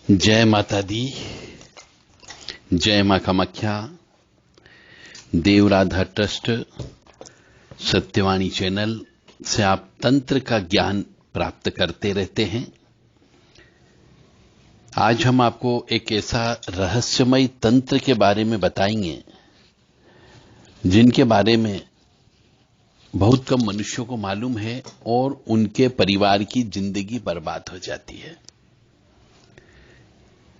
जय माता दी, जय मां कामाख्या। देवराधा ट्रस्ट सत्यवाणी चैनल से आप तंत्र का ज्ञान प्राप्त करते रहते हैं। आज हम आपको एक ऐसा रहस्यमय तंत्र के बारे में बताएंगे जिनके बारे में बहुत कम मनुष्यों को मालूम है और उनके परिवार की जिंदगी बर्बाद हो जाती है।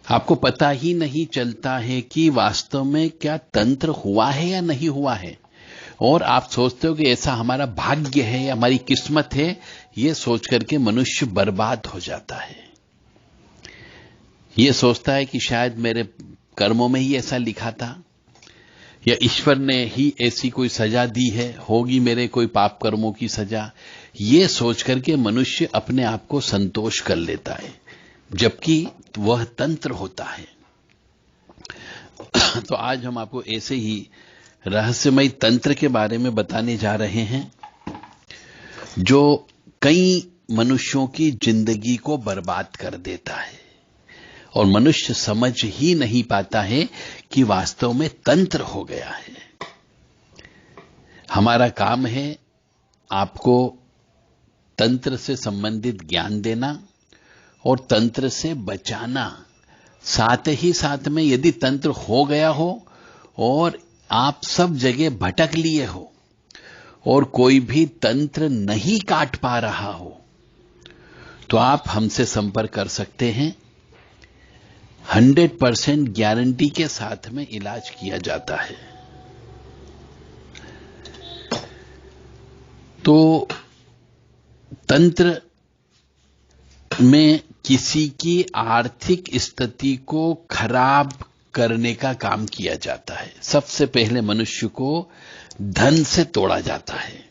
आपको पता ही नहीं चलता है कि वास्तव में क्या तंत्र हुआ है या नहीं हुआ है, और आप सोचते हो कि ऐसा हमारा भाग्य है या हमारी किस्मत है। यह सोच करके मनुष्य बर्बाद हो जाता है। यह सोचता है कि शायद मेरे कर्मों में ही ऐसा लिखा था, या ईश्वर ने ही ऐसी कोई सजा दी है, होगी मेरे कोई पाप कर्मों की सजा। यह सोच करके मनुष्य अपने आप को संतोष कर लेता है, जबकि वह तंत्र होता है। तो आज हम आपको ऐसे ही रहस्यमय तंत्र के बारे में बताने जा रहे हैं जो कई मनुष्यों की जिंदगी को बर्बाद कर देता है, और मनुष्य समझ ही नहीं पाता है कि वास्तव में तंत्र हो गया है। हमारा काम है आपको तंत्र से संबंधित ज्ञान देना और तंत्र से बचाना। साथ ही साथ में यदि तंत्र हो गया हो और आप सब जगह भटक लिए हो और कोई भी तंत्र नहीं काट पा रहा हो, तो आप हमसे संपर्क कर सकते हैं। 100% गारंटी के साथ में इलाज किया जाता है। तो तंत्र में किसी की आर्थिक स्थिति को खराब करने का काम किया जाता है। सबसे पहले मनुष्य को धन से तोड़ा जाता है।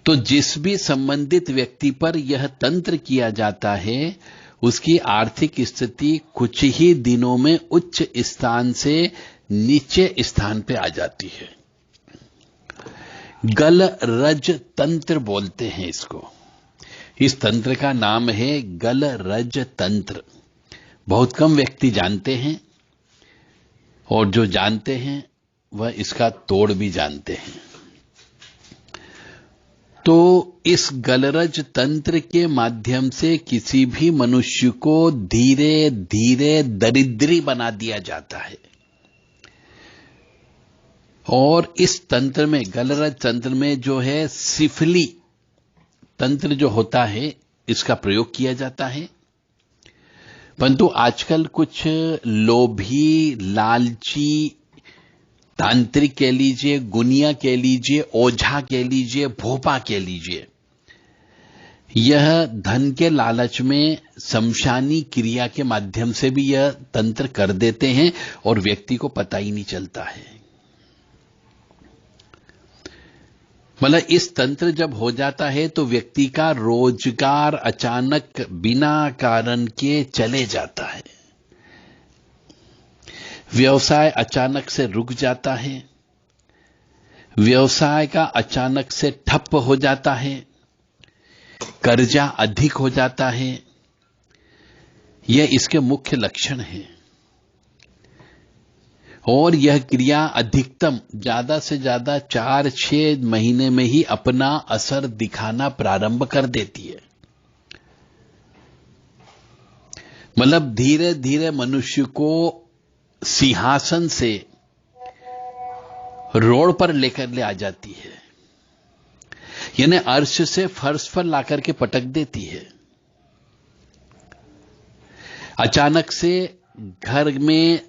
तो जिस भी संबंधित व्यक्ति पर यह तंत्र किया जाता है, उसकी आर्थिक स्थिति कुछ ही दिनों में उच्च स्थान से नीचे स्थान पे आ जाती है। गलरज तंत्र बोलते हैं इसको। इस तंत्र का नाम है गलरज तंत्र। बहुत कम व्यक्ति जानते हैं, और जो जानते हैं वह इसका तोड़ भी जानते हैं। तो इस गलरज तंत्र के माध्यम से किसी भी मनुष्य को धीरे धीरे दरिद्री बना दिया जाता है। और इस तंत्र में, गलरज तंत्र में जो है सिफली तंत्र जो होता है, इसका प्रयोग किया जाता है। परंतु आजकल कुछ लोभी, लालची तांत्रिक कह लीजिए, गुनिया कह लीजिए, ओझा कह लीजिए, भोपा कह लीजिए, यह धन के लालच में शमशानी क्रिया के माध्यम से भी यह तंत्र कर देते हैं और व्यक्ति को पता ही नहीं चलता है। मतलब इस तंत्र जब हो जाता है तो व्यक्ति का रोजगार अचानक बिना कारण के चले जाता है। व्यवसाय अचानक से रुक जाता है। व्यवसाय का अचानक से ठप हो जाता है। कर्जा अधिक हो जाता है। यह इसके मुख्य लक्षण हैं। और यह क्रिया अधिकतम ज्यादा से ज्यादा 4-6 महीने में ही अपना असर दिखाना प्रारंभ कर देती है। मतलब धीरे धीरे मनुष्य को सिंहासन से रोड पर लेकर ले आ जाती है, यानी अर्श से फर्श पर लाकर के पटक देती है। अचानक से घर में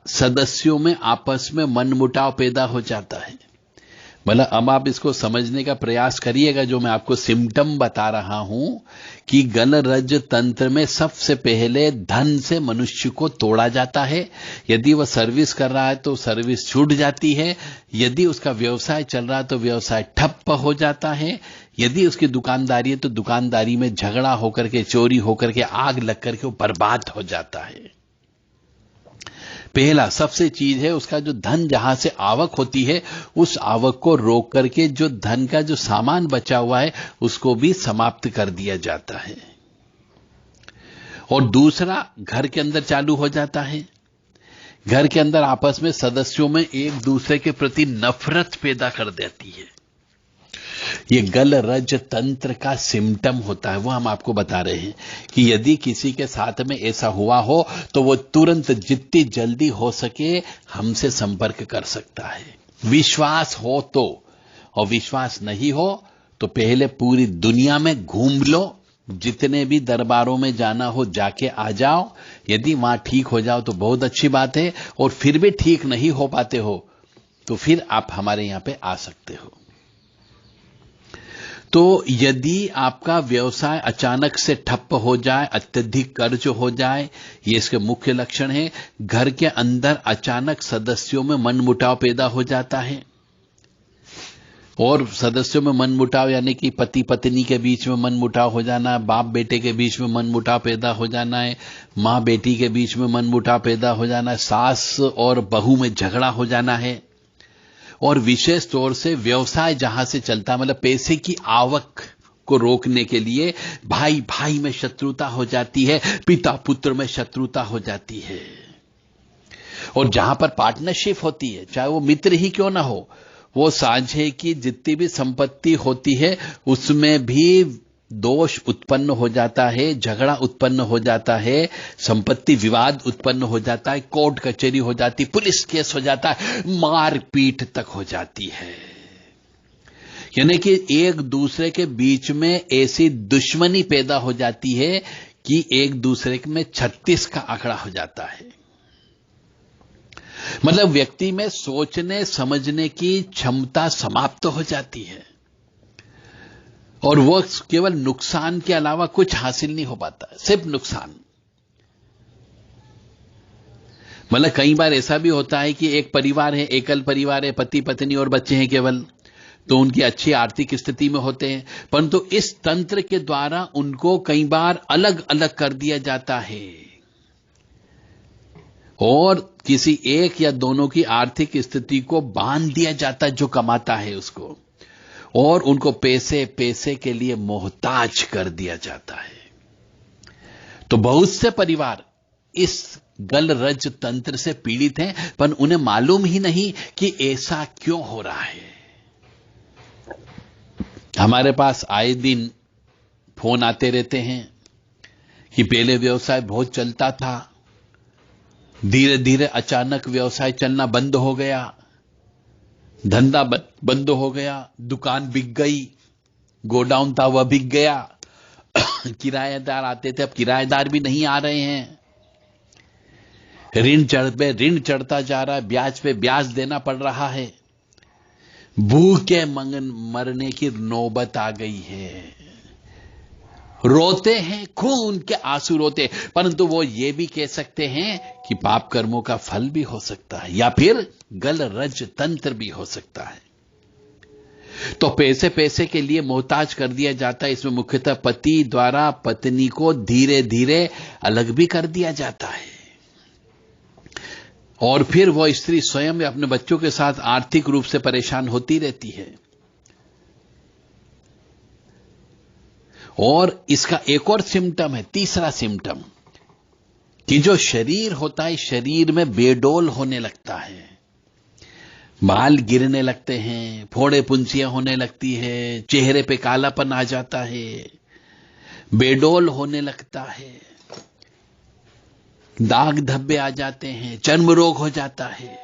सदस्यों में आपस में मनमुटाव पैदा हो जाता है। मतलब अब आप इसको समझने का प्रयास करिएगा, जो मैं आपको सिम्टम बता रहा हूं कि गलरज तंत्र में सबसे पहले धन से मनुष्य को तोड़ा जाता है। यदि वह सर्विस कर रहा है तो सर्विस छूट जाती है। यदि उसका व्यवसाय चल रहा है तो व्यवसाय ठप्प हो जाता है। यदि उसकी दुकानदारी है तो दुकानदारी में झगड़ा होकर के, चोरी होकर के, आग लग करके वो बर्बाद हो जाता है। पहला सबसे चीज है उसका जो धन जहां से आवक होती है, उस आवक को रोक करके जो धन का जो सामान बचा हुआ है उसको भी समाप्त कर दिया जाता है। और दूसरा घर के अंदर चालू हो जाता है। घर के अंदर आपस में सदस्यों में एक दूसरे के प्रति नफरत पैदा कर देती है। ये गल रज तंत्र का सिम्टम होता है। वो हम आपको बता रहे हैं कि यदि किसी के साथ में ऐसा हुआ हो तो वो तुरंत जितनी जल्दी हो सके हमसे संपर्क कर सकता है। विश्वास हो तो, और विश्वास नहीं हो तो पहले पूरी दुनिया में घूम लो, जितने भी दरबारों में जाना हो जाके आ जाओ। यदि वहां ठीक हो जाओ तो बहुत अच्छी बात है, और फिर भी ठीक नहीं हो पाते हो तो फिर आप हमारे यहां पे आ सकते हो। तो यदि आपका व्यवसाय अचानक से ठप्प हो जाए, अत्यधिक कर्ज हो जाए, ये इसके मुख्य लक्षण है। घर के अंदर अचानक सदस्यों में मनमुटाव पैदा हो जाता है, और सदस्यों में मनमुटाव यानी कि पति पत्नी के बीच में मनमुटाव हो जाना, बाप बेटे के बीच में मनमुटाव पैदा हो जाना है, मां बेटी के बीच में मनमुटाव पैदा हो जाना है, सास और बहू में झगड़ा हो जाना है, और विशेष तौर से व्यवसाय जहां से चलता है, मतलब पैसे की आवक को रोकने के लिए भाई भाई में शत्रुता हो जाती है, पिता पुत्र में शत्रुता हो जाती है। और जहां पर पार्टनरशिप होती है, चाहे वो मित्र ही क्यों ना हो, वो साझे की जितनी भी संपत्ति होती है उसमें भी दोष उत्पन्न हो जाता है, झगड़ा उत्पन्न हो जाता है, संपत्ति विवाद उत्पन्न हो जाता है, कोर्ट कचहरी हो जाती, पुलिस केस हो जाता है, मारपीट तक हो जाती है। यानी कि एक दूसरे के बीच में ऐसी दुश्मनी पैदा हो जाती है कि एक दूसरे में 36 का आंकड़ा हो जाता है। मतलब व्यक्ति में सोचने समझने की क्षमता समाप्त हो जाती है, और वो केवल नुकसान के अलावा कुछ हासिल नहीं हो पाता, सिर्फ नुकसान। मतलब कई बार ऐसा भी होता है कि एक परिवार है, एकल परिवार है, पति पत्नी और बच्चे हैं केवल, तो उनकी अच्छी आर्थिक स्थिति में होते हैं, परंतु इस तंत्र के द्वारा उनको कई बार अलग अलग कर दिया जाता है, और किसी एक या दोनों की आर्थिक स्थिति को बांध दिया जाता है जो कमाता है उसको, और उनको पैसे पैसे के लिए मोहताज कर दिया जाता है। तो बहुत से परिवार इस गल रज तंत्र से पीड़ित हैं, पर उन्हें मालूम ही नहीं कि ऐसा क्यों हो रहा है। हमारे पास आए दिन फोन आते रहते हैं कि पहले व्यवसाय बहुत चलता था, धीरे धीरे अचानक व्यवसाय चलना बंद हो गया, धंधा बंद हो गया, दुकान बिक गई, गोडाउन था वह बिक गया, किराएदार आते थे अब किराएदार भी नहीं आ रहे हैं, ऋण चढ़ता जा रहा है, ब्याज पे ब्याज देना पड़ रहा है, भूखे मरने की नौबत आ गई है। रोते हैं, खून के आंसू रोते, परंतु वो ये भी कह सकते हैं कि पाप कर्मों का फल भी हो सकता है, या फिर गल रज तंत्र भी हो सकता है। तो पैसे पैसे के लिए मोहताज कर दिया जाता है। इसमें मुख्यतः पति द्वारा पत्नी को धीरे धीरे अलग भी कर दिया जाता है, और फिर वो स्त्री स्वयं अपने बच्चों के साथ आर्थिक रूप से परेशान होती रहती है। और इसका एक और सिम्टम है, तीसरा सिम्टम, कि जो शरीर होता है शरीर में बेडोल होने लगता है, बाल गिरने लगते हैं, फोड़े पुंसियां होने लगती है, चेहरे पे कालापन आ जाता है, बेडोल होने लगता है, दाग धब्बे आ जाते हैं, चर्म रोग हो जाता है।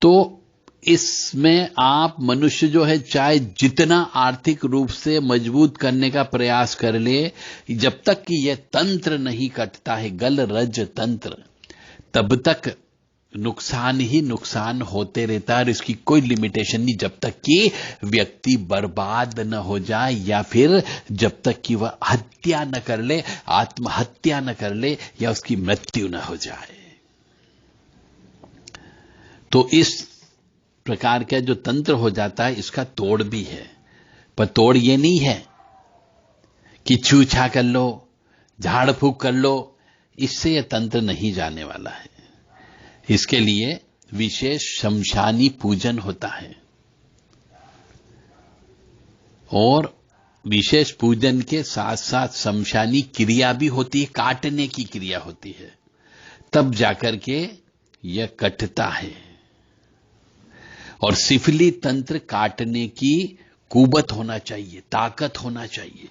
तो इसमें आप मनुष्य जो है चाहे जितना आर्थिक रूप से मजबूत करने का प्रयास कर ले, जब तक कि यह तंत्र नहीं कटता है, गल रज तंत्र, तब तक नुकसान ही नुकसान होते रहता है, और इसकी कोई लिमिटेशन नहीं, जब तक कि व्यक्ति बर्बाद न हो जाए, या फिर जब तक कि वह हत्या न कर ले, आत्महत्या न कर ले, या उसकी मृत्यु न हो जाए। तो इस प्रकार का जो तंत्र हो जाता है इसका तोड़ भी है, पर तोड़ ये नहीं है कि छूछा कर लो, झाड़ फूक कर लो, इससे यह तंत्र नहीं जाने वाला है। इसके लिए विशेष शमशानी पूजन होता है, और विशेष पूजन के साथ साथ शमशानी क्रिया भी होती है, काटने की क्रिया होती है, तब जाकर के यह कटता है। और सिफली तंत्र काटने की कुवत होना चाहिए, ताकत होना चाहिए।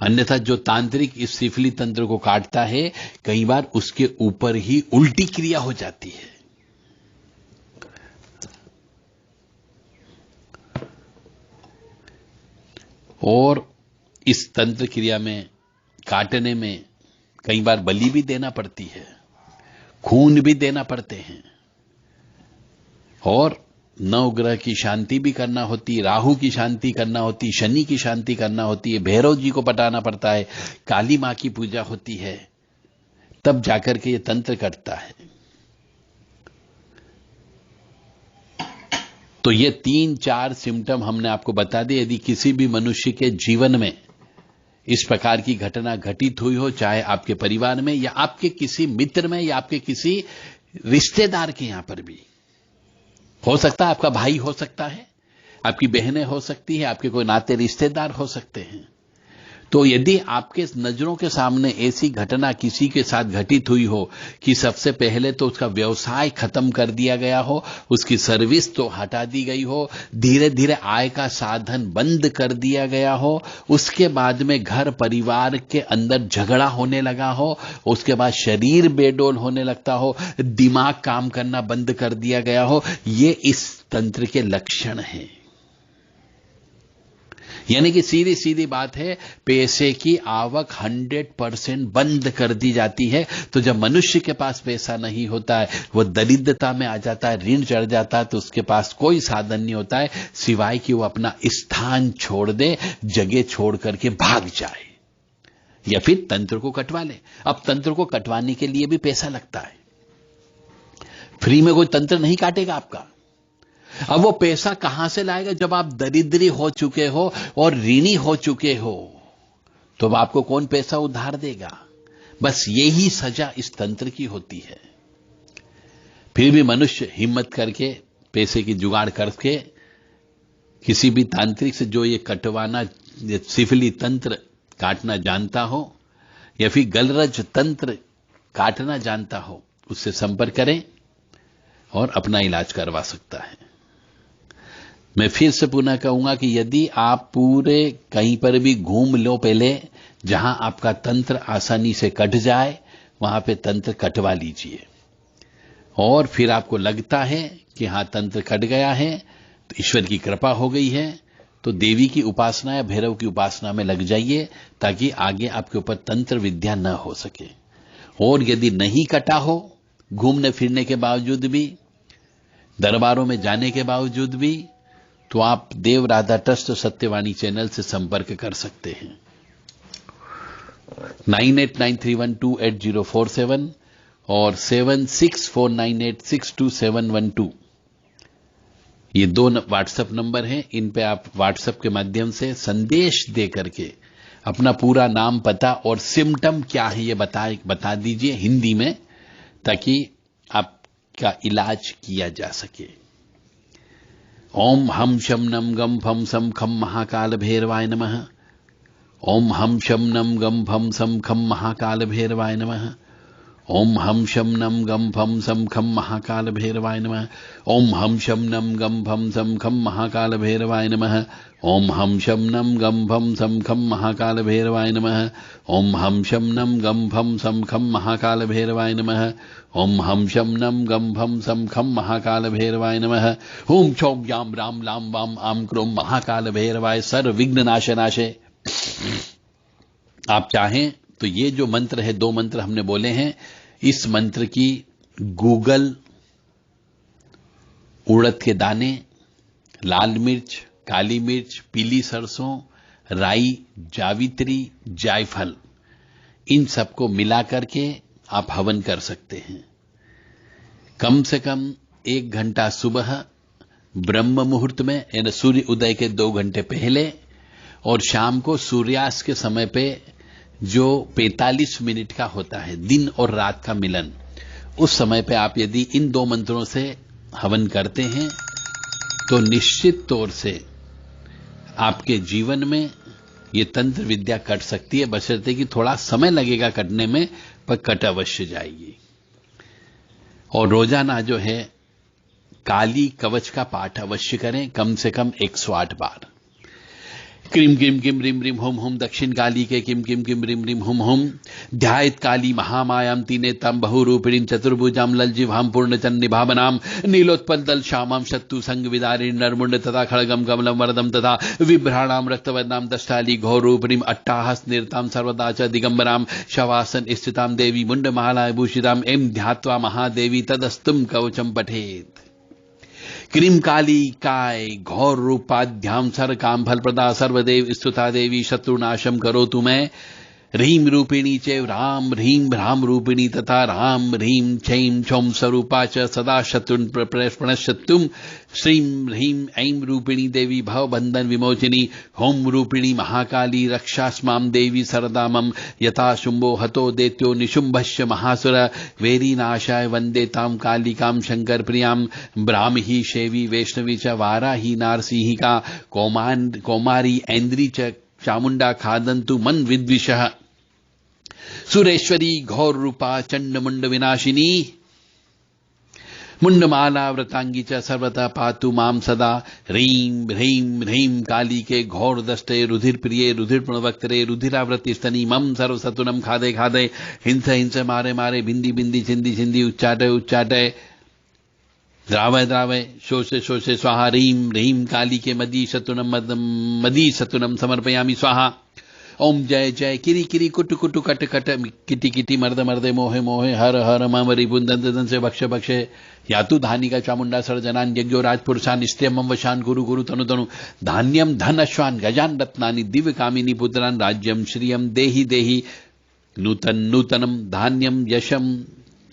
अन्यथा जो तांत्रिक इस सिफली तंत्र को काटता है, कई बार उसके ऊपर ही उल्टी क्रिया हो जाती है। और इस तंत्र क्रिया में, काटने में कई बार बलि भी देना पड़ती है, खून भी देना पड़ते हैं, और नवग्रह की शांति भी करना होती है, राहु की शांति करना होती है, शनि की शांति करना होती है, भैरव जी को पटाना पड़ता है, काली मां की पूजा होती है, तब जाकर के ये तंत्र कटता है। तो ये 3-4 सिम्टम हमने आपको बता दिए। यदि किसी भी मनुष्य के जीवन में इस प्रकार की घटना घटित हुई हो, चाहे आपके परिवार में या आपके किसी मित्र में या आपके किसी रिश्तेदार के यहां पर भी हो सकता है, आपका भाई हो सकता है, आपकी बहनें हो सकती है, आपके कोई नाते रिश्तेदार हो सकते हैं, तो यदि आपके नजरों के सामने ऐसी घटना किसी के साथ घटित हुई हो कि सबसे पहले तो उसका व्यवसाय खत्म कर दिया गया हो, उसकी सर्विस तो हटा दी गई हो, धीरे धीरे आय का साधन बंद कर दिया गया हो, उसके बाद में घर परिवार के अंदर झगड़ा होने लगा हो, उसके बाद शरीर बेडोल होने लगता हो, दिमाग काम करना बंद कर दिया गया हो, ये इस तंत्र के लक्षण हैं। यानी कि सीधी सीधी बात है, पैसे की आवक 100% बंद कर दी जाती है। तो जब मनुष्य के पास पैसा नहीं होता है, वो दरिद्रता में आ जाता है, ऋण चढ़ जाता है, तो उसके पास कोई साधन नहीं होता है सिवाय कि वो अपना स्थान छोड़ दे, जगह छोड़ करके भाग जाए या फिर तंत्र को कटवा ले। अब तंत्र को कटवाने के लिए भी पैसा लगता है, फ्री में कोई तंत्र नहीं काटेगा आपका। अब वो पैसा कहां से लाएगा? जब आप दरिद्री हो चुके हो और ऋणी हो चुके हो, तो अब आपको कौन पैसा उधार देगा? बस यही सजा इस तंत्र की होती है। फिर भी मनुष्य हिम्मत करके पैसे की जुगाड़ करके किसी भी तांत्रिक से जो ये कटवाना, सिफली तंत्र काटना जानता हो या फिर गलरज तंत्र काटना जानता हो, उससे संपर्क करें और अपना इलाज करवा सकता है। मैं फिर से पुनः कहूंगा कि यदि आप पूरे कहीं पर भी घूम लो, पहले जहां आपका तंत्र आसानी से कट जाए वहां पे तंत्र कटवा लीजिए, और फिर आपको लगता है कि हां तंत्र कट गया है, तो ईश्वर की कृपा हो गई है, तो देवी की उपासना या भैरव की उपासना में लग जाइए, ताकि आगे आपके ऊपर तंत्र विद्या न हो सके। और यदि नहीं कटा हो, घूमने फिरने के बावजूद भी, दरबारों में जाने के बावजूद भी, तो आप देव राधा ट्रस्ट सत्यवाणी चैनल से संपर्क कर सकते हैं। 9893128047 और 7649862712, ये 2 व्हाट्सएप नंबर हैं। इन पे आप व्हाट्सएप के माध्यम से संदेश दे करके अपना पूरा नाम, पता और सिम्टम क्या है ये बता दीजिए हिंदी में, ताकि आपका इलाज किया जा सके। ओम हम शम नम गम फम सम खम महाकाल भैरवाय नमः। ओम हम शम नम गम फम सम खम महाकाल भैरवाय नमः। ओम हम शम नम गम फम सम खम महाकाल भैरवाय नमः। ओम हम शम नम गम फम सम खम महाकाल भैरवाय नमः। ओम हम शम नम गम फम सम खम महाकाल भैरवाय नमः। ओम हम शम नम गम फम सम खम महाकाल भैरवाय नमः। ओम हम शम नम गम फम सम खम महाकाल भैरवाय नमः। ओम चौम याम राम लाम वाम आम क्रोम महाकाल भैरवाय सर्व विघ्न नाशे नाशे। आप चाहें तो ये जो मंत्र है, 2 मंत्र हमने बोले हैं, इस मंत्र की गूगल, उड़द के दाने, लाल मिर्च, काली मिर्च, पीली सरसों, राई, जावित्री, जायफल, इन सबको मिला करके आप हवन कर सकते हैं। कम से कम 1 घंटा सुबह ब्रह्म मुहूर्त में, यानी सूर्य उदय के 2 घंटे पहले, और शाम को सूर्यास्त के समय पे जो 45 मिनट का होता है, दिन और रात का मिलन, उस समय पे आप यदि इन 2 मंत्रों से हवन करते हैं तो निश्चित तौर से आपके जीवन में ये तंत्र विद्या कट सकती है, बशर्ते कि थोड़ा समय लगेगा कटने में, पर कट अवश्य जाएगी। और रोजाना जो है काली कवच का पाठ अवश्य करें, कम से कम 108 बार। क्रीम किम किम रिम रिम होम होम दक्षिण काली के किम किम किम रिम रिम होम होम ध्यायत काली महामायाम तीने तम बहुरूपिणीम चतुर्भुजाम ललजिह्वाम पूर्णचंद निभावनाम नीलोत्पल दल श्यामाम शत्रु संग विदारिणी नरमुंड तथा खड़गम कमलम वरदम तथा विभ्राणाम रक्तवर्णाम दष्टाली घोर रूपिणीम अट्टाहस निर्ताम सर्वदा च दिगंबराम शवासन स्थिताम देवी मुंडमाला भूषिताम एम ध्यात्वा महादेवी तदस्तुम कवचम पठेत। क्रीम काली काय घोर रूपाध्याम सर काम फल प्रदा सर्वदेव स्तुता देवी शत्रुनाशम करो तुम्हें ह्रीम रूपिणी चैव राम ह्रीम भ्राम रूपिणी तथा राम ह्रीम छैम छौम स्वरूपा च सदा शत्रुन प्रणश्यत्तुम श्रीम ह्रीम ऐं रूपिणी देवी भव बंधन विमोचिनी होम रूपिणी महाकाली रक्षास्माम देवी सरदामम यथा शुंभो हतो देत्यो निशुंभस्य महासुर वेरीनाशाय वंदे ताम कालिकाम शंकर प्रियाम ब्राह्मी शेवी वैष्णवी च वाराही नारसिंहिका कौमारी ऐन्द्री च चामुंडा खादंतु मन विद्विषः सुरेश्वरी घोर रूपा चंड मुंड विनाशिनी मुंडमाला व्रतांगी च सर्वतः पातु माम सदा ह्रीं ह्रीं ह्रीं काली के घोर दष्टे रुधिर प्रिये रुधिर प्रणवक्तरे रुधिरावृत्ति स्तनी मम सर्वसतुनम खादे खादे हिंस हिंस मारे मारे बिंदी बिंदी छिंदी छिंदी उच्चाटे उच्चाटे द्रावय द्रावय शोषे शोषे स्वाहा ह्रीं ह्रीं काली के मदी सतुनम समर्पयामि स्वाहा। ओम जय जय किरी किरी कुट कुट कट कट किटी किटी मर्द मर्दे मोहे मोहे हर हर मम रिपुन दंत से बक्ष बक्षे यातु धानी का चामुंडा सर्जनान यज्ञो राजपुरुषान स्त्रियम वशान गुरु गुरु तनु तनु धान्यम धन अश्वान गजान रत्नानि दिव्य कामिनी पुत्रान राज्यम श्रियम देहि देहि नूतन नूतनम धान्यम यशम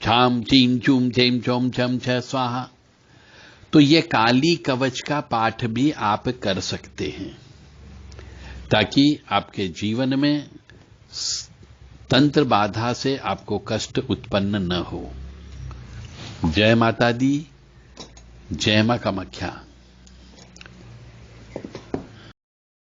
छाम चीम चूम छेम चोम छम छ स्वाहा। तो ये काली कवच का पाठ भी आप कर सकते हैं, ताकि आपके जीवन में तंत्र बाधा से आपको कष्ट उत्पन्न न हो। जय माता दी, जय मां कामाख्या।